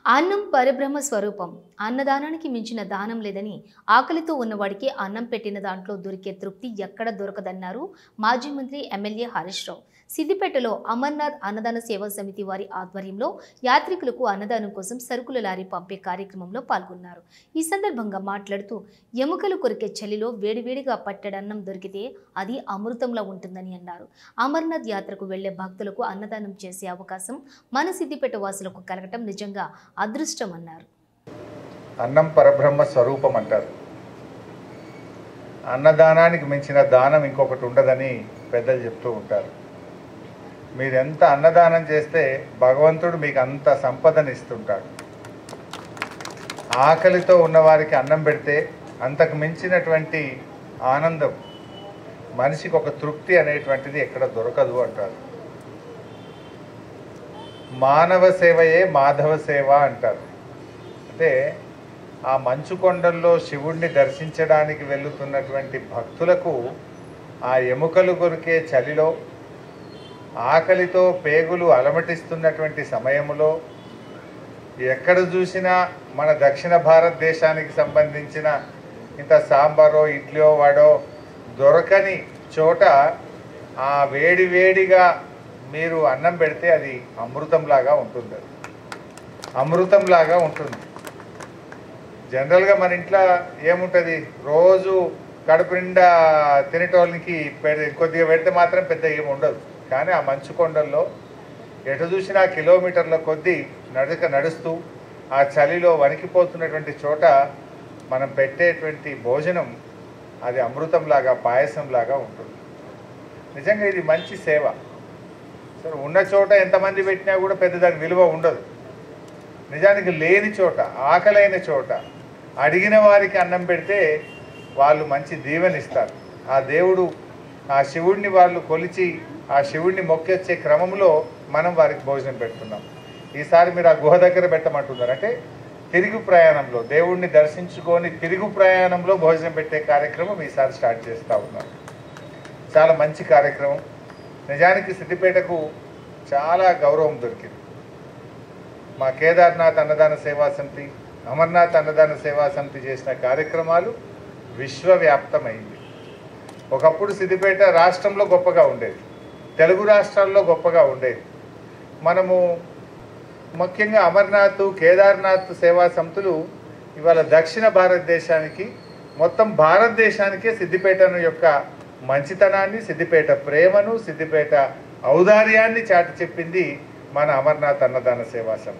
అన్నం పరబ్రహ్మ స్వరూపం. అన్నదానానికి మించిన దానం లేదని, ఆకలితో ఉన్నవాడికి అన్నం పెట్టిన దాంట్లో దొరికే తృప్తి ఎక్కడ దొరకదన్నారు మాజీ మంత్రి ఎమ్మెల్యే హరీష్ రావు. సిద్దిపేటలో అమర్నాథ్ అన్నదాన సేవా సమితి వారి ఆధ్వర్యంలో యాత్రికులకు అన్నదానం కోసం సరుకుల లారీ పంపే కార్యక్రమంలో పాల్గొన్నారు. ఈ సందర్భంగా మాట్లాడుతూ, ఎముకలు కొరికే చలిలో వేడివేడిగా పట్టెడన్నం దొరికితే అది అమృతంలా ఉంటుందని అన్నారు. అమర్నాథ్ యాత్రకు వెళ్లే భక్తులకు అన్నదానం చేసే అవకాశం మన సిద్దిపేట వాసులకు కలగటం నిజంగా అదృష్టం అన్నారు. అన్నం పరబ్రహ్మ స్వరూపం అంటారు. అన్నదానానికి మించిన దానం ఇంకొకటి ఉండదని పెద్దలు చెప్తూ ఉంటారు. మీరు ఎంత అన్నదానం చేస్తే భగవంతుడు మీకు అంత సంపదను ఇస్తుంటాడు. ఆకలితో ఉన్నవారికి అన్నం పెడితే అంతకు మించినటువంటి ఆనందం, మనిషికి ఒక తృప్తి అనేటువంటిది ఎక్కడ దొరకదు అంటారు. మానవ సేవయే మాధవ సేవ అంటారు. అంటే ఆ మంచు కొండల్లో శివుణ్ణి దర్శించడానికి వెళుతున్నటువంటి భక్తులకు ఆ ఎముకలు కొరికే చలిలో, ఆకలితో పేగులు అలమటిస్తున్నటువంటి సమయంలో ఎక్కడ చూసినా మన దక్షిణ భారతదేశానికి సంబంధించిన ఇంత సాంబారో ఇడ్లీయో వడో దొరకని చోట ఆ వేడివేడిగా మీరు అన్నం పెడితే అది అమృతంలాగా ఉంటుంది. అమృతంలాగా ఉంటుంది. జనరల్గా మన ఇంట్లో ఏముంటుంది, రోజు కడుపు నిండా తినేటోళ్ళకి కొద్దిగా పెడితే మాత్రం పెద్ద ఏమి ఉండదు. కానీ ఆ మంచు కొండల్లో ఎటు చూసినా కిలోమీటర్ల కొద్దీ నడుస్తూ ఆ చలిలో వణికిపోతున్నటువంటి చోట మనం పెట్టేటువంటి భోజనం అది అమృతంలాగా, పాయసంలాగా ఉంటుంది. నిజంగా ఇది మంచి సేవ. సరే, ఉన్న చోట ఎంతమంది పెట్టినా కూడా పెద్ద దానికి విలువ ఉండదు. నిజానికి లేని చోట, ఆకలైన చోట అడిగిన వారికి అన్నం పెడితే వాళ్ళు మంచి దీవెనిస్తారు. ఆ దేవుడు, ఆ శివుడిని వాళ్ళు కొలిచి ఆ శివుడిని మొక్కొచ్చే క్రమంలో మనం వారికి భోజనం పెడుతున్నాం. ఈసారి మీరు ఆ గుహ దగ్గర పెట్టమంటున్నారు. అంటే తిరుగు ప్రయాణంలో దేవుడిని దర్శించుకొని తిరుగు ప్రయాణంలో భోజనం పెట్టే కార్యక్రమం ఈసారి స్టార్ట్ చేస్తూ ఉన్నారు. చాలా మంచి కార్యక్రమం. నిజానికి సిద్దిపేటకు చాలా గౌరవం దొరికింది. మా కేదార్నాథ్ అన్నదాన సేవా సమితి, అమర్నాథ్ అన్నదాన సేవా సమితి చేసిన కార్యక్రమాలు విశ్వవ్యాప్తమైంది. ఒకప్పుడు సిద్దిపేట రాష్ట్రంలో గొప్పగా ఉండేది, తెలుగు రాష్ట్రాల్లో గొప్పగా ఉండేది. మనము ముఖ్యంగా అమర్నాథ్, కేదార్నాథ్ సేవా సమితులు ఇవాళ దక్షిణ భారతదేశానికి, మొత్తం భారతదేశానికే సిద్దిపేటను యొక్క మంచితనాన్ని, సిద్దిపేట ప్రేమను, సిద్దిపేట ఔదార్యాన్ని చాటి చెప్పింది మన అమర్నాథ్ అన్నదాన సేవా సమితి.